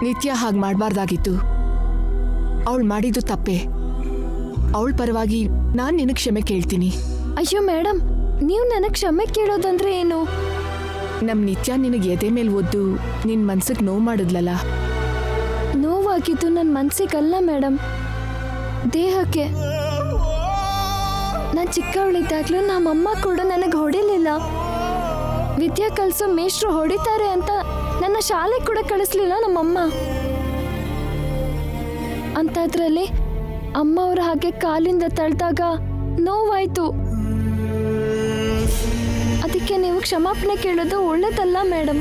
ನಿತ್ಯ ಹಾಗೆ ಮಾಡಬಾರ್ದಾಗಿತ್ತು. ಅವಳು ಮಾಡಿದ್ದು ತಪ್ಪೆ. ಅವಳ ಪರವಾಗಿ ನಾನು ನಿನಗೆ ಕ್ಷಮೆ ಕೇಳ್ತೀನಿ. ಅಯ್ಯೋ ಮೇಡಮ್, ನೀವು ನನಗೆ ಕ್ಷಮೆ ಕೇಳೋದಂದ್ರೆ ಏನು? ನಮ್ಮ ನಿತ್ಯ ನಿನಗೆ ಎದೆ ಮೇಲೆ ಒದ್ದು ನಿನ್ನ ಮನ್ಸಿಗೆ ನೋವು ಮಾಡಿದ್ಲಲ್ಲ. ನೋವಾಗಿದ್ದು ನನ್ನ ಮನ್ಸಿಗಲ್ಲ ಮೇಡಮ್, ದೇಹಕ್ಕೆ. ನಾನು ಚಿಕ್ಕವಳಿದ್ದಾಗ್ಲೂ ನಮ್ಮಮ್ಮ ಕೂಡ ನನಗೆ ಹೊಡಿಲಿಲ್ಲ. ವಿದ್ಯೆ ಕಲಿಸೋ ಮೇಷ್ಟ್ರು ಹೊಡಿತಾರೆ ಅಂತ ನನ್ನ ಶಾಲೆಗೆ ಕೂಡ ಕಳಿಸ್ಲಿಲ್ಲ ನಮ್ಮಮ್ಮ. ಅಂಥದ್ರಲ್ಲಿ ಅಮ್ಮ ಅವ್ರ ಹಾಗೆ ಕಾಲಿಂದ ತಳ್ದಾಗ ನೋವಾಯ್ತು. ಅದಕ್ಕೆ ನೀವು ಕ್ಷಮಾಪಣೆ ಕೇಳೋದು ಒಳ್ಳೇದಲ್ಲ ಮೇಡಮ್.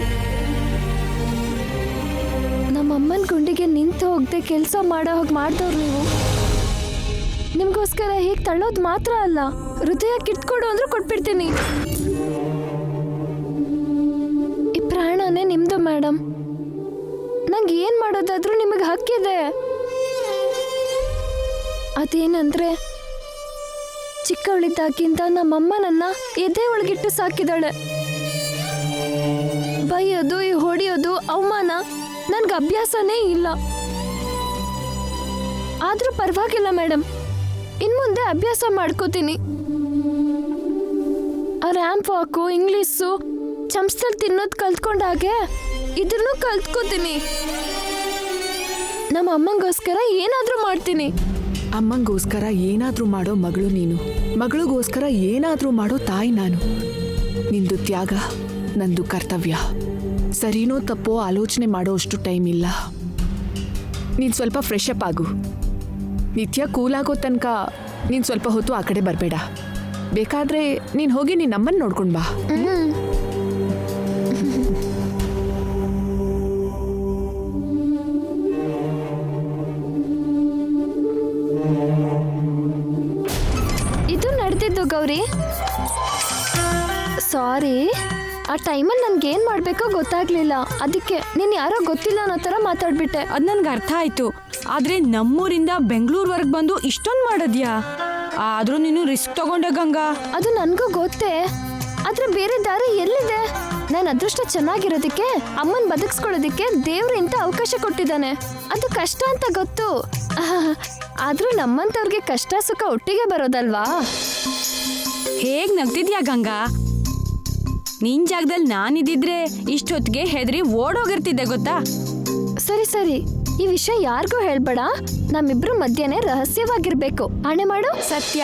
ನಮ್ಮಮ್ಮನ ಗುಂಡಿಗೆ ನಿಂತು ಹೋಗದೆ ಕೆಲಸ ಮಾಡೋ ಹಾಗೆ ಮಾಡ್ದವ್ರು ನೀವು. ನಿಮಗೋಸ್ಕರ ಹೀಗೆ ತಳ್ಳೋದು ಮಾತ್ರ ಅಲ್ಲ, ಹೃದಯ ಕಿತ್ಕೊಡು ಅಂದ್ರೂ ಕೊಟ್ಬಿಡ್ತೀನಿ. ಈ ಪ್ರಾಣನೇ ನಿಮ್ದು ಮೇಡಮ್. ನಂಗೆ ಏನು ಮಾಡೋದಾದ್ರೂ ನಿಮಗೆ ಹಕ್ಕಿದೆ. ಅದೇನಂದ್ರೆ, ಚಿಕ್ಕವಳಿದ್ದಾಗಿಂದ ನಮ್ಮಮ್ಮ ನನ್ನ ಎದೆ ಒಳಗಿಟ್ಟು ಸಾಕಿದಾಳೆ. ಬೈಯೋದು, ಹೊಡಿಯೋದು, ಅವಮಾನ ನನ್ಗೆ ಅಭ್ಯಾಸನೇ ಇಲ್ಲ. ಆದ್ರೂ ಪರವಾಗಿಲ್ಲ ಮೇಡಮ್, ಇನ್ಮುಂದೆ ಅಭ್ಯಾಸ ಮಾಡ್ಕೋತೀನಿ. ಆ ರ್ಯಾಂಪ್ ವಾಕು, ಇಂಗ್ಲೀಷು, ಚಮಚದಲ್ಲಿ ತಿನ್ನೋದು ಕಲ್ತ್ಕೊಂಡಾಗೆ ಇದನ್ನು ಕಲ್ತ್ಕೋತೀನಿ. ನಮ್ಮ ಅಮ್ಮಂಗೋಸ್ಕರ ಏನಾದರೂ ಮಾಡ್ತೀನಿ. ಅಮ್ಮಂಗೋಸ್ಕರ ಏನಾದರೂ ಮಾಡೋ ಮಗಳು ನೀನು, ಮಗಳಿಗೋಸ್ಕರ ಏನಾದರೂ ಮಾಡೋ ತಾಯಿ ನಾನು. ನಿಂದು ತ್ಯಾಗ, ನಂದು ಕರ್ತವ್ಯ. ಸರಿನೋ ತಪ್ಪೋ ಆಲೋಚನೆ ಮಾಡೋ ಅಷ್ಟು ಟೈಮ್ ಇಲ್ಲ. ನೀನು ಸ್ವಲ್ಪ ಫ್ರೆಶ್ ಅಪ್ ಆಗು. ನಿತ್ಯ ಕೂಲಾಗೋ ತನಕ ನೀನು ಸ್ವಲ್ಪ ಹೊತ್ತು ಆ ಕಡೆ ಬರಬೇಡ. ಬೇಕಾದ್ರೆ ನೀನು ಹೋಗಿ ನಿನ್ನ ಅಮ್ಮನ ನೋಡ್ಕೊಂಡು ಬಾ. ಇದು ನಡೆದಿದ್ದು ಗೌರಿ. ಸಾರಿ, ಆ ಟೈಮಲ್ಲಿ ನನ್ಗೇನು ಮಾಡಬೇಕೋ ಗೊತ್ತಾಗ್ಲಿಲ್ಲ. ಅದಕ್ಕೆ ನೀನು ಯಾರೋ ಗೊತ್ತಿಲ್ಲ ಅನ್ನೋ ಥರ ಮಾತಾಡ್ಬಿಟ್ಟೆ. ಅದು ನನ್ಗೆ ಅರ್ಥ ಆಯ್ತು. ಆದ್ರೆ ನಮ್ಮೂರಿಂದ ಬೆಂಗಳೂರುವರೆಗೆ ಬಂದು ಇಷ್ಟೊಂದು ಮಾಡೋದ್ಯಾ? ಆದ್ರೂ ನೀನು ರಿಸ್ಕ್ ತಗೊಂಡೆ ಗಂಗಾ. ಅದು ನನಗೂ ಗೊತ್ತೇ, ಆದ್ರೆ ಬೇರೆ ದಾರಿ ಎಲ್ಲಿದೆ? ನನ್ನ ಅದೃಷ್ಟ ಚೆನ್ನಾಗಿರೋದಕ್ಕೆ, ಅಮ್ಮನ ಬದುಕಿಸ್ಕೊಳ್ಳೋದಕ್ಕೆ ದೇವ್ರು ಇಂಥ ಅವಕಾಶ ಕೊಟ್ಟಿದ್ದಾನೆ. ಅದು ಕಷ್ಟ ಅಂತ ಗೊತ್ತು. ಆದ್ರೂ ನಮ್ಮಂಥವ್ರಿಗೆ ಕಷ್ಟ ಸುಖ ಒಟ್ಟಿಗೆ ಬರೋದಲ್ವಾ? ಹೇಗ್ ನಗ್ತಿದ್ಯಾ ಗಂಗಾ? ನಿನ್ ಜಾಗದಲ್ಲಿ ನಾನಿದ್ದಿದ್ರೆ ಇಷ್ಟೊತ್ತಿಗೆ ಹೆದರಿ ಓಡೋಗಿರ್ತಿದ್ದೆ ಗೊತ್ತಾ? ಸರಿ ಸರಿ, ಈ ವಿಷಯ ಯಾರಿಗೂ ಹೇಳ್ಬೇಡ. ನಮ್ಮಿಬ್ರು ಮಧ್ಯನೇ ರಹಸ್ಯವಾಗಿರ್ಬೇಕು. ಆಣೆ ಮಾಡು. ಸತ್ಯ.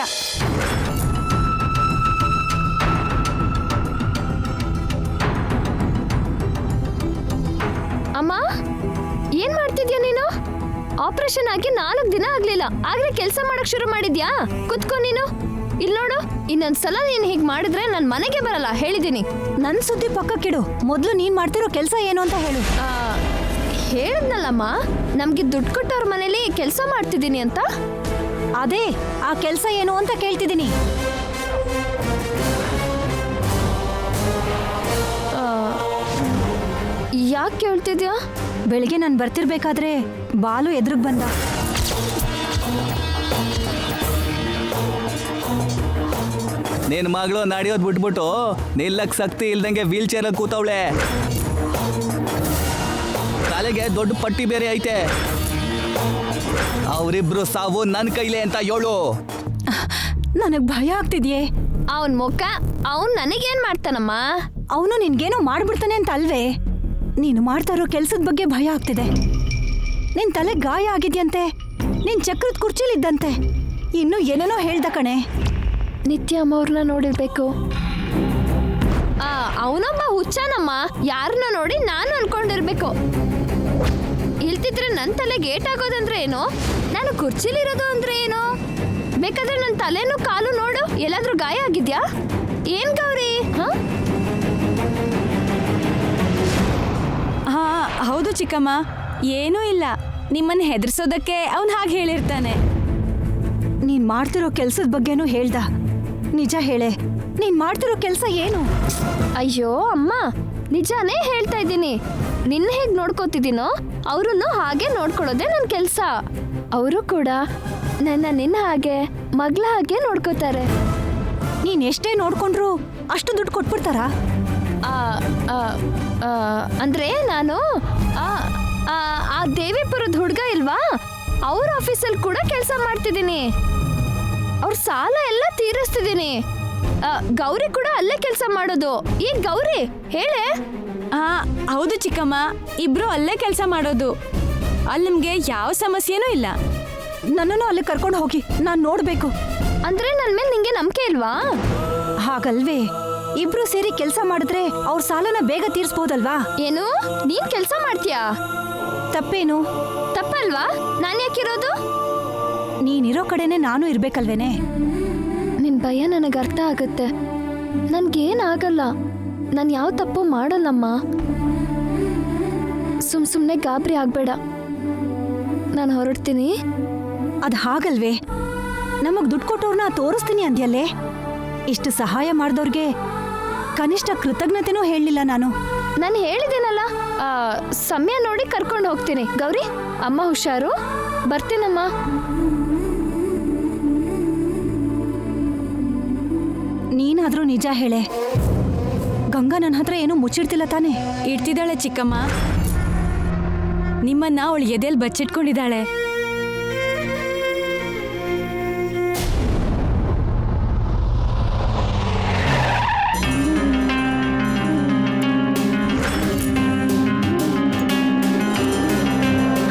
ಅಮ್ಮ, ಏನ್ ಮಾಡ್ತಿದ್ಯಾ ನೀನು? ಆಪರೇಷನ್ ಆಗಿ 4 ದಿನ ಆಗ್ಲಿಲ್ಲ, ಆಗ್ಲೇ ಕೆಲಸ ಮಾಡಕ್ ಶುರು ಮಾಡಿದ್ಯಾ? ಕುತ್ಕೋ ನೀನು. ಇಲ್ಲಿ ನೋಡು, ಇನ್ನೊಂದ್ಸಲ ನೀನ್ ಹೀಗ್ ಮಾಡಿದ್ರೆ ನನ್ ಮನೆಗೆ ಬರಲ್ಲ, ಹೇಳಿದೀನಿ. ನನ್ ಸುದ್ದಿ ಪಕ್ಕಕ್ಕಿಡು. ಮೊದ್ಲು ನೀನ್ ಮಾಡ್ತಿರೋ ಕೆಲಸ ಏನು ಅಂತ ಹೇಳು. ಹೇಳಿದ್ನಲ್ಲಮ್ಮ, ನಮ್ಗೆ ದುಡ್ಡು ಕೊಟ್ಟವ್ರ ಮನೇಲಿ ಕೆಲಸ ಮಾಡ್ತಿದ್ದೀನಿ ಅಂತ. ಅದೇ ಆ ಕೆಲಸ ಏನು ಅಂತ ಕೇಳ್ತಿದ್ದೀನಿ. ಯಾಕೆ ಕೇಳ್ತಿದ್ಯಾ? ಬೆಳಿಗ್ಗೆ ನಾನು ಬರ್ತಿರ್ಬೇಕಾದ್ರೆ ಬಾಲು ಎದುರಿಗೆ ಬಂದ. ನಿನ್ ಮಗಳು ನಡೆಯೋದ್ ಬಿಟ್ಬಿಟ್ಟು ನಿಲ್ಲಕ್ ಶಕ್ತಿ ಇಲ್ದಂಗೆ ವೀಲ್ ಚೇರ್ ಕೂತವಳೆ. ತಲೆಗೆ ದೊಡ್ಡ ಪಟ್ಟಿ ಬೇರೆ ಐತೆ. ಅವರಿಬ್ರು ಸಾವು ನನ್ ಕೈಲೇ ಅಂತ ಹೇಳು. ನನಗ್ ಭಯ ಆಗ್ತಿದ್ಯೆ. ಅವನ್ ಮುಖ, ಅವನ್ ನನಗೇನ್ ಮಾಡ್ತಾನಮ್ಮ? ಅವನು ನಿನ್ಗೇನೋ ಮಾಡ್ಬಿಡ್ತಾನೆ ಅಂತ ಅಲ್ವೇ? ನೀನು ಮಾಡ್ತಾ ಇರೋ ಕೆಲ್ಸದ ಬಗ್ಗೆ ಭಯ ಆಗ್ತಿದೆ. ನಿನ್ ತಲೆ ಗಾಯ ಆಗಿದ್ಯಂತೆ, ನಿನ್ ಚಕ್ರದ ಕುರ್ಚಿಲಿದ್ದಂತೆ, ಇನ್ನು ಏನೇನೋ ಹೇಳ್ದ ಕಣೆ. ನಿತ್ಯ ಅಮ್ಮವ್ರನ್ನ ನೋಡಿರ್ಬೇಕು. ಅವನೊಬ್ಬ ಹುಚ್ಚನಮ್ಮ, ಯಾರನ್ನ ನೋಡಿ ನಾನು ಅನ್ಕೊಂಡಿರ್ಬೇಕು. ಇಲ್ತಿದ್ರೆ ನನ್ನ ತಲೆಗೆ ಏಟಾಗೋದಂದ್ರೆ ಏನು? ನಾನು ಕುರ್ಚಿಲಿರೋದು ಅಂದ್ರೆ ಏನು? ಬೇಕಾದ್ರೆ ನನ್ನ ತಲೆನೂ ಕಾಲು ನೋಡು, ಎಲ್ಲಾದ್ರೂ ಗಾಯ ಆಗಿದ್ಯಾ? ಏನ್ ಗೌರಿ? ಹಾ ಹೌದು ಚಿಕ್ಕಮ್ಮ, ಏನೂ ಇಲ್ಲ. ನಿಮ್ಮನ್ನ ಹೆದರ್ಸೋದಕ್ಕೆ ಅವನು ಹಾಗೆ ಹೇಳಿರ್ತಾನೆ. ನೀನ್ ಮಾಡ್ತಿರೋ ಕೆಲ್ಸದ ಬಗ್ಗೆನೂ ಹೇಳ್ದ. ನಿಜ ಹೇಳೆ, ನೀನ್ ಮಾಡ್ತಿರೋ ಕೆಲ್ಸ ಏನು? ಅಯ್ಯೋ ಅಮ್ಮ, ನಿಜಾನೇ ಹೇಳ್ತಾ ಇದ್ದೀನಿ. ನಿನ್ನ ಹೇಗೆ ನೋಡ್ಕೋತಿದ್ದೀನೋ ಅವ್ರನ್ನು ಹಾಗೆ ನೋಡ್ಕೊಳ್ಳೋದೇ ನನ್ನ ಕೆಲಸ. ಅವರು ಕೂಡ ನನ್ನ ನಿನ್ನ ಹಾಗೆ ಮಗಳ ಹಾಗೆ ನೋಡ್ಕೋತಾರೆ. ನೀನ್ ಎಷ್ಟೇ ನೋಡ್ಕೊಂಡ್ರು ಅಷ್ಟು ದುಡ್ಡು ಕೊಟ್ಬಿಡ್ತಾರಾ? ಅಂದ್ರೆ ನಾನು ಆ ದೇವಿಪುರದ ಹುಡುಗ ಇಲ್ವಾ, ಅವ್ರ ಆಫೀಸಲ್ಲಿ ಕೂಡ ಕೆಲಸ ಮಾಡ್ತಿದ್ದೀನಿ. ಅವ್ರ ಸಾಲ ಎಲ್ಲ ತೀರಿಸ್ತಿದ್ದೀನಿ. ಗೌರಿ ಕೂಡ ಅಲ್ಲೇ ಕೆಲಸ ಮಾಡೋದು. ಈ ಗೌರಿ ಹೇಳೆ. ಹೌದು ಚಿಕ್ಕಮ್ಮ, ಇಬ್ರು ಅಲ್ಲೇ ಕೆಲಸ ಮಾಡೋದು. ಅಲ್ಲಿ ನಿಮ್ಗೆ ಯಾವ ಸಮಸ್ಯೆನೂ ಇಲ್ಲ. ನನ್ನನ್ನು ಅಲ್ಲಿ ಕರ್ಕೊಂಡು ಹೋಗಿ, ನಾನು ನೋಡ್ಬೇಕು. ಅಂದ್ರೆ ನನ್ ಮೇಲೆ ನಿಂಗೆ ನಂಬಿಕೆ ಇಲ್ವಾ? ಹಾಗಲ್ವೇ, ಇಬ್ರು ಸೇರಿ ಕೆಲಸ ಮಾಡಿದ್ರೆ ಅವ್ರ ಸಾಲನ ಬೇಗ ತೀರ್ಸ್ಬೋದಲ್ವಾ? ಏನು, ನೀನ್ ಕೆಲಸ ಮಾಡ್ತೀಯಾ? ತಪ್ಪೇನು? ತಪ್ಪಲ್ವಾ? ನಾನ್ ಯಾಕಿರೋದು? ನೀನಿರೋ ಕಡೆನೆ ನಾನು ಇರ್ಬೇಕಲ್ವೇನೆ? ನಿನ್ ಭಯ ನನಗೆ ಅರ್ಥ ಆಗುತ್ತೆ. ನನ್ಗೇನಾಗಲ್ಲ, ನಾನು ಯಾವ ತಪ್ಪು ಮಾಡಲ್ಲಮ್ಮ. ಸುಮ್ನೆ ಗಾಬರಿ ಆಗ್ಬೇಡ. ನಾನು ಹೊರಡ್ತೀನಿ. ಅದು ಹಾಗಲ್ವೇ, ನಮಗ್ ದುಡ್ಡು ಕೊಟ್ಟವ್ರನ್ನ ತೋರಿಸ್ತೀನಿ ಅಂದ್ಯಲ್ಲೇ. ಇಷ್ಟು ಸಹಾಯ ಮಾಡಿದವ್ರಿಗೆ ಕನಿಷ್ಠ ಕೃತಜ್ಞತೆನೂ ಹೇಳಲಿಲ್ಲ ನಾನು. ನಾನು ಹೇಳಿದ್ದೀನಲ್ಲ, ಸಮಯ ನೋಡಿ ಕರ್ಕೊಂಡು ಹೋಗ್ತೀನಿ. ಗೌರಿ, ಅಮ್ಮ ಹುಷಾರು, ಬರ್ತೀನಮ್ಮ. ನೀನಾದ್ರೂ ನಿಜ ಹೇಳೆ, ಗಂಗಾ ನನ್ನ ಹತ್ರ ಏನೂ ಮುಚ್ಚಿಡ್ತಿಲ್ಲ ತಾನೆ? ಇಡ್ತಿದ್ದಾಳೆ ಚಿಕ್ಕಮ್ಮ, ನಿಮ್ಮನ್ನ ಅವಳು ಎದೆಯಲ್ಲಿ ಬಚ್ಚಿಟ್ಕೊಂಡಿದ್ದಾಳೆ.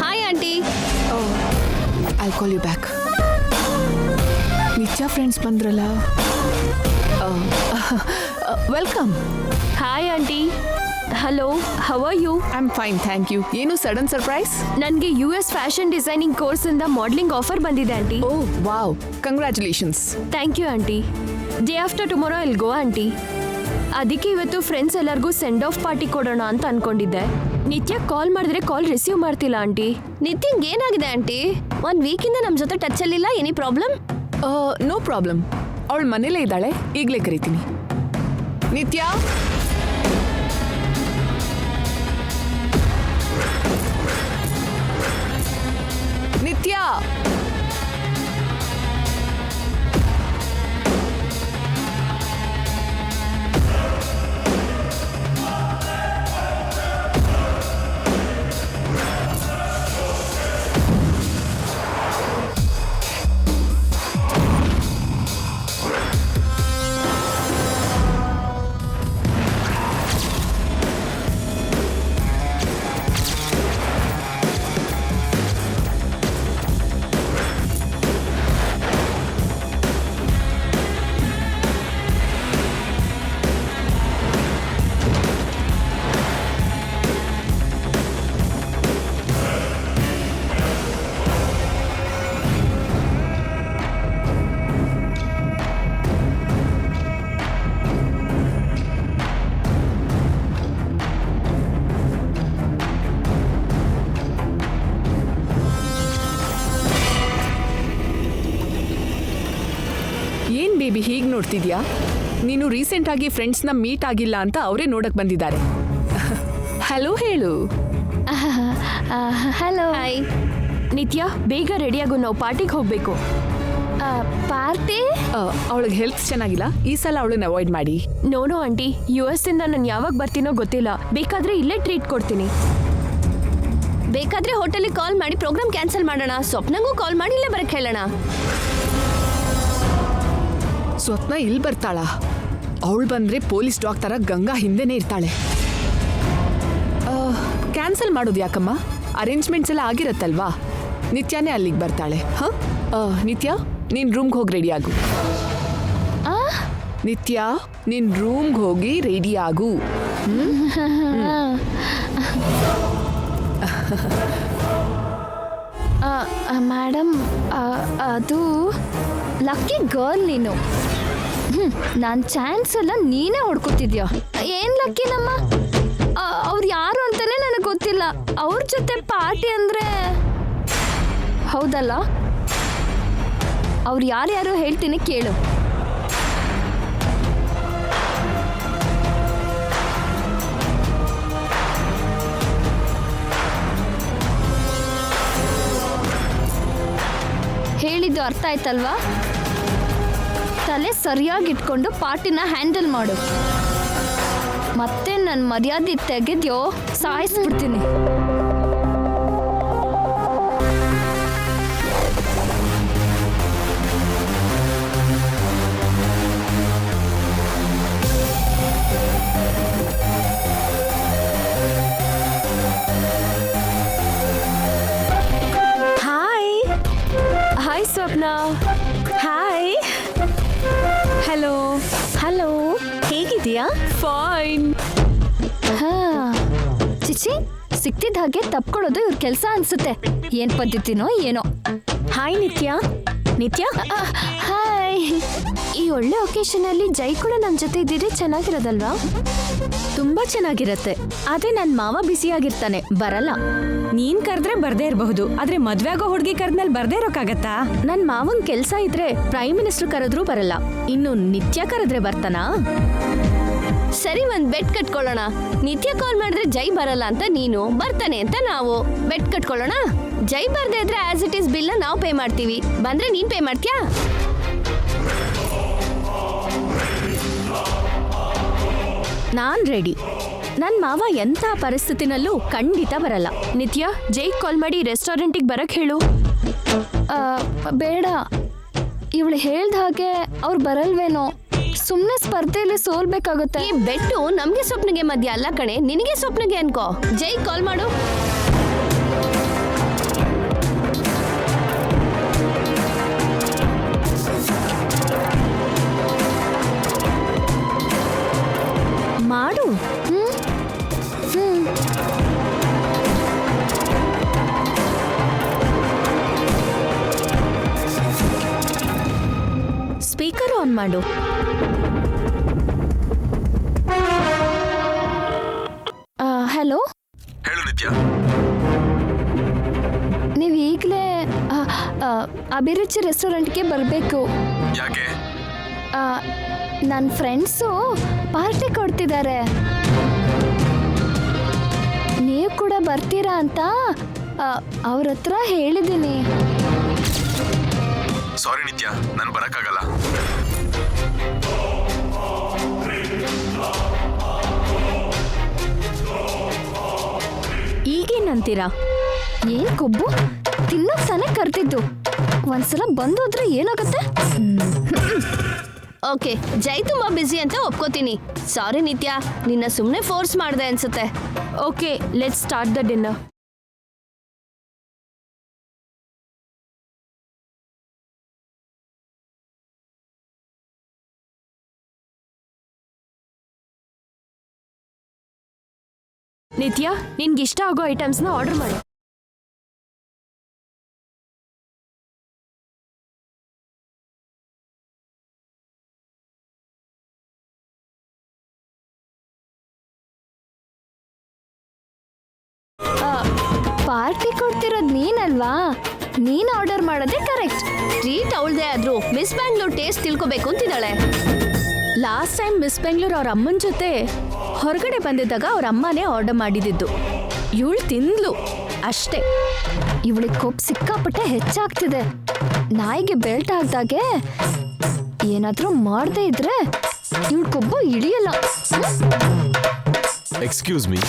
Hi aunty. I call you back. Nithya friends ಬಂದ್ರಲ್ಲ, welcome. Hi aunty. Hello, how are you? I am fine, thank you. ಏನು ಸಡನ್ ಸರ್ಪ್ರೈಸ್? ನನಗೆ US ಫ್ಯಾಷನ್ ಡಿಸೈನಿಂಗ್ ಕೋರ್ಸಿಂದ ಮಾಡಲಿಂಗ್ ಆಫರ್ ಬಂದಿದೆ aunty. Oh wow, congratulations. Thank you aunty. Day after tomorrow I'll go aunty. ಅದಕ್ಕೆ ಇವತ್ತು friends ಎಲ್ಲರಿಗೂ send off party ಕೊಡೋಣ ಅಂತ ಅನ್ಕೊಂಡಿದ್ದೆ. ನಿತ್ಯ ಕಾಲ್ ಮಾಡಿದ್ರೆ ಕಾಲ್ ರಿಸೀವ್ ಮಾಡ್ತಿಲ್ಲ ಆಂಟಿ. ನಿತ್ಯಂಗೆ ಏನಾಗಿದೆ ಆಂಟಿ? 1 ವೀಕಿಂದ ನಮ್ಮ ಜೊತೆ ಟಚಲ್ಲಿಲ್ಲ. Any problem? ನೋ ಪ್ರಾಬ್ಲಮ್, ಅವಳು ಮನೇಲೇ ಇದ್ದಾಳೆ, ಈಗಲೇ ಕರಿತೀನಿ. ನಿತ್ಯ, ನಿತ್ಯ. ಏನ್ ಬೇಬಿ ಹೀಗೆ ನೋಡ್ತಿದ್ಯಾ? ನೀನು ರೀಸೆಂಟ್ ಆಗಿ ಫ್ರೆಂಡ್ಸ್ನ ಮೀಟ್ ಆಗಿಲ್ಲ ಅಂತ ಅವರೇ ನೋಡಕ್ ಬಂದಿದ್ದಾರೆ. ಹಲೋ ಹೇಳು. ಹಲೋ. ಹಾಯ್. ನಿತ್ಯ, ಬೇಗ ರೆಡಿಯಾಗು, ನಾವು ಪಾರ್ಟಿಗೆ ಹೋಗ್ಬೇಕು. ಪಾರ್ಟಿ? ಅವಳಿಗೆ ಹೆಲ್ತ್ ಚೆನ್ನಾಗಿಲ್ಲ, ಈ ಸಲ ಅವಳನ್ನ ಅವಾಯ್ಡ್ ಮಾಡಿ. ನೋಡು ಆಂಟಿ, US ಇಂದ ನಾನು ಯಾವಾಗ ಬರ್ತೀನೋ ಗೊತ್ತಿಲ್ಲ. ಬೇಕಾದ್ರೆ ಇಲ್ಲೇ ಟ್ರೀಟ್ ಕೊಡ್ತೀನಿ. ಬೇಕಾದ್ರೆ ಹೋಟೆಲಿಗೆ ಕಾಲ್ ಮಾಡಿ ಪ್ರೋಗ್ರಾಮ್ ಕ್ಯಾನ್ಸಲ್ ಮಾಡೋಣ. ಸ್ವಪ್ನಂಗೂ ಕಾಲ್ ಮಾಡಿ ಇಲ್ಲೇ ಬರಕ್ಕೆ ಹೇಳೋಣ. ಸ್ವಪ್ನ ಇಲ್ಲಿ ಬರ್ತಾಳ? ಅವಳು ಬಂದ್ರೆ ಪೊಲೀಸ್ ಡಾಗ್ ತರ ಗಂಗಾ ಹಿಂದೆನೇ ಇರ್ತಾಳೆ. ಕ್ಯಾನ್ಸಲ್ ಮಾಡೋದು ಯಾಕಮ್ಮ? ಅರೇಂಜ್ಮೆಂಟ್ಸ್ ಎಲ್ಲ ಆಗಿರತ್ತಲ್ವಾ? ನಿತ್ಯನೇ ಅಲ್ಲಿಗೆ ಬರ್ತಾಳೆ. ನಿತ್ಯ, ನೀನ್ ರೂಮ್ಗೆ ಹೋಗಿ ರೆಡಿ ಆಗು. ನಿತ್ಯ, ನಿನ್ ರೂಮ್ಗೆ ಹೋಗಿ ರೆಡಿ ಆಗು. ಮೇಡಮ್, ಅದು ಲಕ್ಕಿ ಗರ್ಲ್ ನೀನು. ನಾನು ಚಾನ್ಸ್ ಎಲ್ಲ ನೀನೇ ಹೊಡ್ಕೊತಿದ್ಯಾ? ಏನ್ ಲಕ್ಕಿ ನಮ್ಮ? ಅವ್ರು ಯಾರು ಅಂತಾನೆ ನನಗೆ ಗೊತ್ತಿಲ್ಲ. ಅವ್ರ ಜೊತೆ ಪಾರ್ಟಿ ಅಂದ್ರೆ ಹೌದಲ್ಲ? ಅವ್ರು ಯಾರ್ಯಾರು ಹೇಳ್ತೀನಿ ಕೇಳು. ಹೇಳಿದ್ದು ಅರ್ಥ ಆಯ್ತಲ್ವಾ? ತಲೆ ಸರಿಯಾಗಿ ಇಟ್ಕೊಂಡು ಪಾರ್ಟಿನ ಹ್ಯಾಂಡಲ್ ಮಾಡು. ಮತ್ತೆ ನನ್ನ ಮರ್ಯಾದೆ ತೆಗೆದ್ಯೋ ಸಾಯಿಸ್ಬಿಡ್ತೀನಿ. ಕಲ್ಪನಾ. ಹಾಯ್. ಹಲೋ. ಹಲೋ, ಹೇಗಿದೆಯಾ? ಫೈನ್. ಹಾ, ಚಿಚಿ, ಸಿಕ್ತಿದ್ದ ಹಾಗೆ ತಪ್ಕೊಳ್ಳೋದು ಇವ್ರ ಕೆಲಸ ಅನ್ಸುತ್ತೆ. ಏನ್ ಪದ್ಧತಿನೋ ಏನೋ. ಹಾಯ್ ನಿತ್ಯ. ನಿತ್ಯ, ಹಾಯ್. ಈ ಒಳ್ಳೆ ಒಕೇಶನ್ ಅಲ್ಲಿ ಜೈ ಕೂಡ ನಮ್ ಜೊತೆ ಇದ್ದಿದ್ರೆ ಚೆನ್ನಾಗಿರೋದಲ್ವಾ? ತುಂಬಾ ಚೆನ್ನಾಗಿರತ್ತೆ. ಆದ್ರೆ ನನ್ ಮಾವ ಬಿಸಿಯಾಗಿರ್ತಾನೆ, ಬರಲ್ಲ. ನೀನ್ ಕರೆದ್ರೆ ಬರ್ದೇ ಇರಬಹುದು, ಆದ್ರೆ ಮದ್ವೆ ಆಗೋ ಹುಡುಗಿ ಕರೆದ್ಮೇಲೆ ಬರ್ದೇ ಇರೋಕ್ಕಾಗತ್ತಾ? ನನ್ ಮಾವನ್ ಕೆಲ್ಸ ಇದ್ರೆ ಪ್ರೈಮ್ ಮಿನಿಸ್ಟರ್ ಕರೆದ್ರೂ ಬರಲ್ಲ. ಇನ್ನು ನಿತ್ಯ ಕರೆದ್ರೆ ಬರ್ತಾನಾ? ಸರಿ, ಒಂದ್ ಬೆಟ್ ಕಟ್ಕೊಳ್ಳೋಣ. ನಿತ್ಯ ಕಾಲ್ ಮಾಡಿದ್ರೆ ಜೈ ಬರಲ್ಲ ಅಂತ ನೀನು, ಬರ್ತಾನೆ ಅಂತ ನಾವು. ಬೆಟ್ ಕಟ್ಕೊಳ್ಳೋಣ. ಜೈ ಬರ್ದೇ ಇದ್ರೆ ಆಸ್ ಇಟ್ ಈಸ್ ಬಿಲ್ ನಾವು ಪೇ ಮಾಡ್ತೀವಿ, ಬಂದ್ರೆ ನೀನ್ ಪೇ ಮಾಡ್ತೀಯಾ? ನಾನ್ ರೆಡಿ. ನನ್ ಮಾವ ಎಂಥ ಪರಿಸ್ಥಿತಿನಲ್ಲೂ ಖಂಡಿತ ಬರಲ್ಲ. ನಿತ್ಯ, ಜೈ ಕಾಲ್ ಮಾಡಿ ರೆಸ್ಟೋರೆಂಟಿಗೆ ಬರಕ್ ಹೇಳು. ಬೇಡ, ಇವಳು ಹೇಳ್ದ ಹಾಗೆ ಅವ್ರು ಬರಲ್ವೇನೋ. ಸುಮ್ನೆ ಸ್ಪರ್ಧೆಯಲ್ಲಿ ಸೋಲ್ಬೇಕಾಗುತ್ತೆ. ಈ ಬೆಟ್ಟು ನಮ್ಗೆ ಸ್ವಪ್ನಗೆ ಮಧ್ಯ ಅಲ್ಲ ಕಣೆ, ನಿನಗೆ ಸ್ವಪ್ನಗೆ ಅನ್ಕೋ. ಜೈ ಕಾಲ್ ಮಾಡು. ಮಾಡು. ಸ್ಪೀಕರ್ ಆನ್ ಮಾಡು. ಹಲೋ. ಹೇಳು ನಿತ್ಯ. ನೀವು ಈಗಲೇ ಅಭಿರುಚಿ ರೆಸ್ಟೋರೆಂಟ್ಗೆ ಬರಬೇಕು. ಯಾಕೆ? ನನ್ನ ಫ್ರೆಂಡ್ಸು ಪಾರ್ಟಿ ಕೊಡ್ತಿದ್ದಾರೆ. ನೀವು ಕೂಡ ಬರ್ತೀರಾ ಅಂತ ಅವ್ರ ಹತ್ರ ಹೇಳಿದ್ದೀನಿ. ಸಾರಿ ನಿತ್ಯ, ನಾನು ಬರಕ್ಕಾಗಲ್ಲ. ಈಗೇನಂತೀರಾ? ಏನ್ ಕೊಬ್ಬು, ತಿನ್ನೋಕ್ ತಾನೇ ಕರ್ತಿದ್ದು. ಒಂದ್ಸಲ ಬಂದೋದ್ರೆ ಏನಾಗುತ್ತೆ? ಓಕೆ, ಜೈ ತುಂಬಾ ಬ್ಯುಸಿ ಅಂತ ಒಪ್ಕೋತೀನಿ. ಸಾರಿ ನಿತ್ಯ, ನಿನ್ನ ಸುಮ್ಮನೆ ಫೋರ್ಸ್ ಮಾಡಿದೆ ಅನ್ಸುತ್ತೆ. Okay, let's start the dinner. ನಿತ್ಯ, ನಿನ್ಗಿಷ್ಟ ಆಗೋ ಐಟಮ್ಸ್ನ ಆರ್ಡರ್ ಮಾಡು. ಪಾರ್ಟಿ ಕೊಡ್ತಿರೋದು ನೀನಲ್ವಾ? ನೀನ್ ಆರ್ಡರ್ ಮಾಡೋದೇ ಕರೆಕ್ಟ್. ಟ್ರೀಟ್ ಅವಳದೇ ಆದ್ರೂ ಮಿಸ್ ಬ್ಯಾಂಗ್ಳೂರ್ ಟೇಸ್ಟ್ ತಿಳ್ಕೊಬೇಕು ಅಂತಿದ್ದಾಳೆ. ಲಾಸ್ಟ್ ಟೈಮ್ ಮಿಸ್ ಬೆಂಗಳೂರು ಅವ್ರ ಅಮ್ಮನ ಜೊತೆ ಹೊರಗಡೆ ಬಂದಿದ್ದಾಗ ಅವ್ರ ಅಮ್ಮನೇ ಆರ್ಡರ್ ಮಾಡಿದ್ದು. ಇವಳು ತಿಂದ್ಲು ಅಷ್ಟೇ. ಇವಳಿಗೆ ಕೊಬ್ಬು ಸಿಕ್ಕಾಪಟ್ಟೆ ಹೆಚ್ಚಾಗ್ತಿದೆ. ನಾಯಿಗೆ ಬೆಲ್ಟ್ ಹಾಕ್ದಾಗೆ ಏನಾದ್ರೂ ಮಾಡದೇ ಇದ್ರೆ ಇವಳು ಕೊಬ್ಬು ಇಳಿಯಲ್ಲ. Excuse me.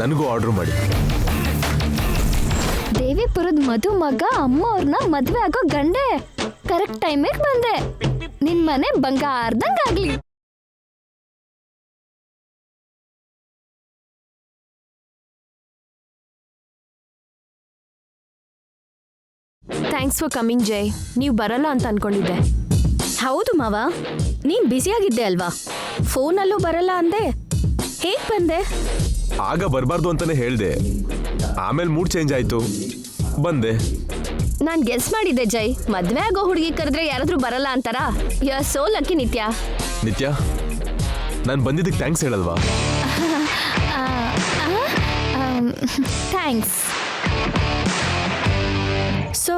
ನನಗೂ ಆರ್ಡರ್ ಮಾಡಿ. ದೇವಿಪುರದ ಮಧು ಮಗ ಅಮ್ಮ ಅವ್ರನ್ನ ಮದ್ವೆ ಆಗೋ ಗಂಡೆ. ಕರೆಕ್ಟ್ ಟೈಮಿಗೆ ಬಂದೆ. ನಿನ್ ಮನೆ ಬಂಗಾರದಂಗಾಗ್ಲಿ. ಥ್ಯಾಂಕ್ಸ್ ಫಾರ್ ಕಮಿಂಗ್ ಜೈ. ನೀವು ಬರಲ್ಲ ಅಂತ ಅನ್ಕೊಂಡಿದ್ದೆ. ಹೌದು ಮಾವ, ನೀನ್ ಬ್ಯುಸಿಯಾಗಿದ್ದೆ ಅಲ್ವಾ? ಫೋನಲ್ಲೂ ಬರಲ್ಲ ಅಂದೆ. ಹೇಗ್ ಬಂದೆ? ಆಗ ಬರಬಾರ್ದು ಅಂತಾನೆ ಹೇಳ್ದೆ, ಆಮೇಲೆ ಮೂಡ್ ಚೇಂಜ್ ಆಯ್ತು, ಬಂದೆ. ನಾನ್ ಗೆಸ್ ಮಾಡಿದ್ದೆ ಜೈ, ಮದ್ವೆ ಆಗೋ ಹುಡುಗಿ ಕರೆದ್ರೆ ಯಾರಾದ್ರೂ ಬರಲ್ಲ ಅಂತಾರ. ಯು ಆರ್ ಸೋ ಲಕ್ಕಿ ನಿತ್ಯ. ನಿತ್ಯ, ನಾನು ಬಂದಿದ್ದಕ್ಕೆ ಥ್ಯಾಂಕ್ಸ್ ಹೇಳಲ್ವಾ? ಥ್ಯಾಂಕ್ಸ್. ಸೊ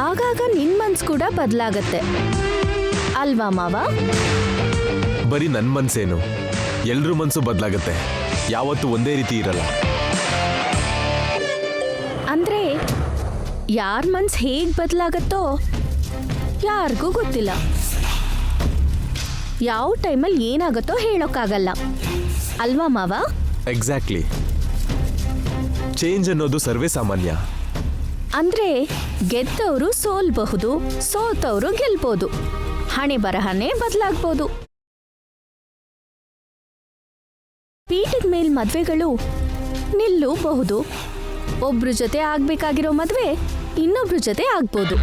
ಆಗಾಗ ನಿನ್ ಮನ್ಸು ಕೂಡ ಬದಲಾಗತ್ತೆ ಅಲ್ವಾ ಮಾವ? ಬರೀ ನನ್ನ ಮನ್ಸೇನು, ಎಲ್ರ ಮನ್ಸು ಬದಲಾಗತ್ತೆ, ಯಾವತ್ತೂ ಒಂದೇ ರೀತಿ ಇರಲ್ಲ. ಅಂದ್ರೆ ಯಾರ ಮನ್ಸು ಹೇಗ್ ಬದಲಾಗತ್ತೋ ಯಾರಿಗೂ ಗೊತ್ತಿಲ್ಲ. ಯಾವ ಟೈಮಲ್ಲಿ ಏನಾಗುತ್ತೋ ಹೇಳೋಕ್ಕಾಗಲ್ಲ ಅಲ್ವಾ ಮಾವ? ಎಕ್ಸಾಕ್ಟ್ಲಿ. ಚೇಂಜ್ ಅನ್ನೋದು ಸರ್ವೇ ಸಾಮಾನ್ಯ. ಅಂದ್ರೆ ಗೆದ್ದವರು ಸೋಲ್ಬಹುದು, ಸೋತವರು ಗೆಲ್ಬಹುದು, ಹಣೆ ಬರಹನೇ ಬದಲಾಗಬಹುದು. ಇನ್ಮೇಲ್ ಮದ್ವೆಗಳು ನಿಲ್ಲಬಹುದು. ಒಬ್ರ ಜೊತೆ ಆಗ್ಬೇಕಾಗಿರೋ ಮದ್ವೆ ಇನ್ನೊಬ್ರ ಜೊತೆ ಆಗ್ಬೋದು.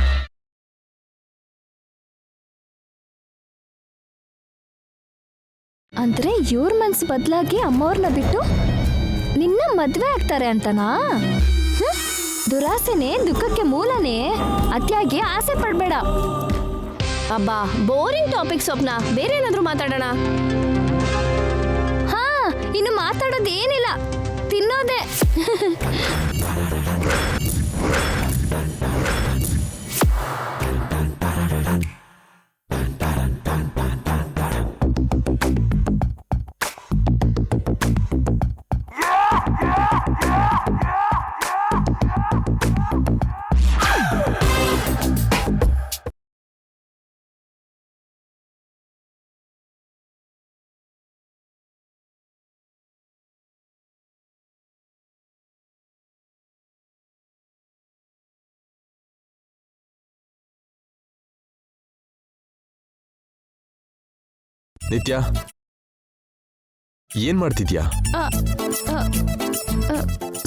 ಅಂದ್ರೆ ಇವ್ರ ಮನ್ಸು ಬದಲಾಗಿ ಅಮ್ಮವ್ರನ್ನ ಬಿಟ್ಟು ನಿನ್ನ ಮದ್ವೆ ಆಗ್ತಾರೆ ಅಂತನಾ? ದುರಾಸೆನೆ ದುಃಖಕ್ಕೆ ಮೂಲನೇ. ಅತಿಯಾಗಿ ಆಸೆ ಪಡ್ಬೇಡ. ಅಬ್ಬಾ, ಬೋರಿಂಗ್ ಟಾಪಿಕ್ ಸ್ವಪ್ನ. ಬೇರೆ ಏನಾದ್ರೂ ಮಾತಾಡೋಣ. ಹಾ, ಇನ್ನು ಮಾತಾಡೋದೇನಿಲ್ಲ, ತಿನ್ನೋದೆ. ನಿತ್ಯ, ಏನ್ ಮಾಡ್ತಿದ್ಯಾ?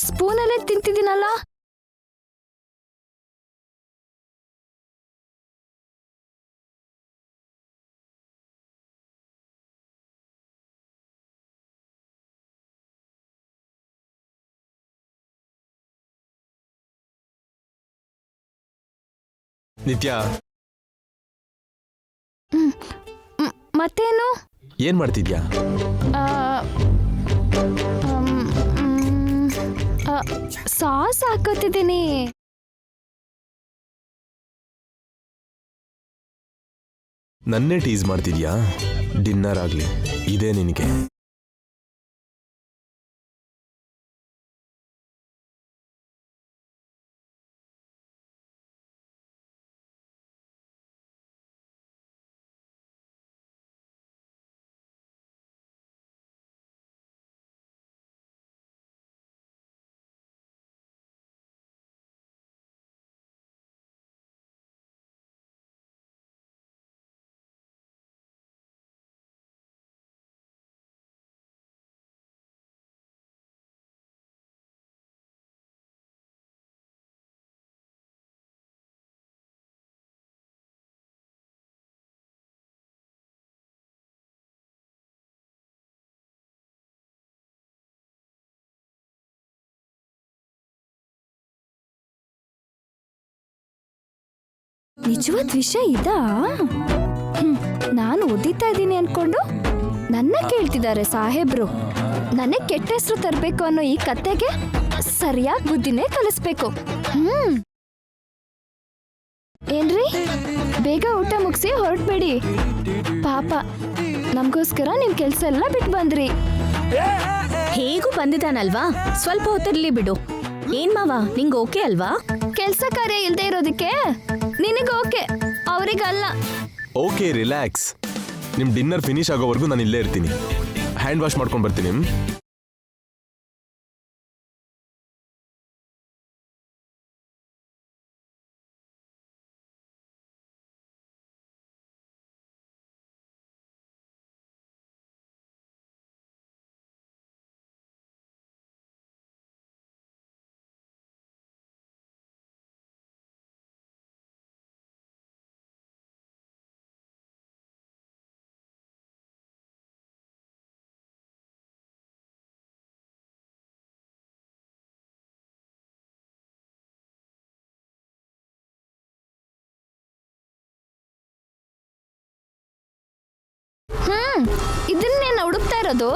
ಸ್ಪೂನಲ್ಲೇ ತಿಂತಿದ್ದೀನಲ್ಲ. ನಿತ್ಯ, ಮತ್ತೇನು? ಏನ್ ಮಾಡ್ತಿದ್ಯಾ? ಸಾಸ್ ಹಾಕೋತಿದ್ದೀನಿ. ನನ್ನೇ ಟೀಸ್ ಮಾಡ್ತಿದ್ಯಾ? ಡಿನ್ನರ್ ಆಗ್ಲಿ, ಇದೇ ನಿನಗೆ. ನಿಜವಾದ ವಿಷಯ ಇದಾ? ನಾನು ಓದಿತಾ ಇದ್ದೀನಿ ಅನ್ಕೊಂಡು ನನ್ನ ಕೇಳ್ತಿದ್ದಾರೆ ಸಾಹೇಬ್ರು. ನನಗೆ ಕೆಟ್ಟ ಹೆಸರು ತರಬೇಕು ಅನ್ನೋ ಈ ಕತೆಗೆ ಸರಿಯಾಗಿ ಬುದ್ಧಿನೇ ಕಲಿಸ್ಬೇಕು. ಏನ್ರಿ, ಬೇಗ ಊಟ ಮುಗಿಸಿ ಹೊರಟ್ಬೇಡಿ. ಪಾಪ, ನಮಗೋಸ್ಕರ ನಿಮ್ ಕೆಲ್ಸ ಎಲ್ಲ ಬಿಟ್ಟು ಬಂದ್ರಿ. ಹೇಗೂ ಬಂದಿದ್ದಾನಲ್ವಾ, ಸ್ವಲ್ಪ ಹೊತ್ತಿರ್ಲಿ ಬಿಡು. ಏನ್ ಮಾವ, ನಿಂಗ್ ಓಕೆ ಅಲ್ವಾ? ಕೆಲ್ಸ ಕಾರ್ಯ ಇಲ್ದೇ ಇರೋದಕ್ಕೆ ನಿನಗೆ ಓಕೆ, ಅವ್ರಿಗಲ್ಲ. Okay, relax. ನಿಮ್ ಡಿನ್ನರ್ ಫಿನಿಶ್ ಆಗೋವರೆಗೂ ನಾನು ಇಲ್ಲೇ ಇರ್ತೀನಿ. ಹ್ಯಾಂಡ್ ವಾಶ್ ಮಾಡ್ಕೊಂಡು ಬರ್ತೀನಿ. ಇದನ್ನೇನು ಹುಡುಕ್ತಾ ಇರೋದು?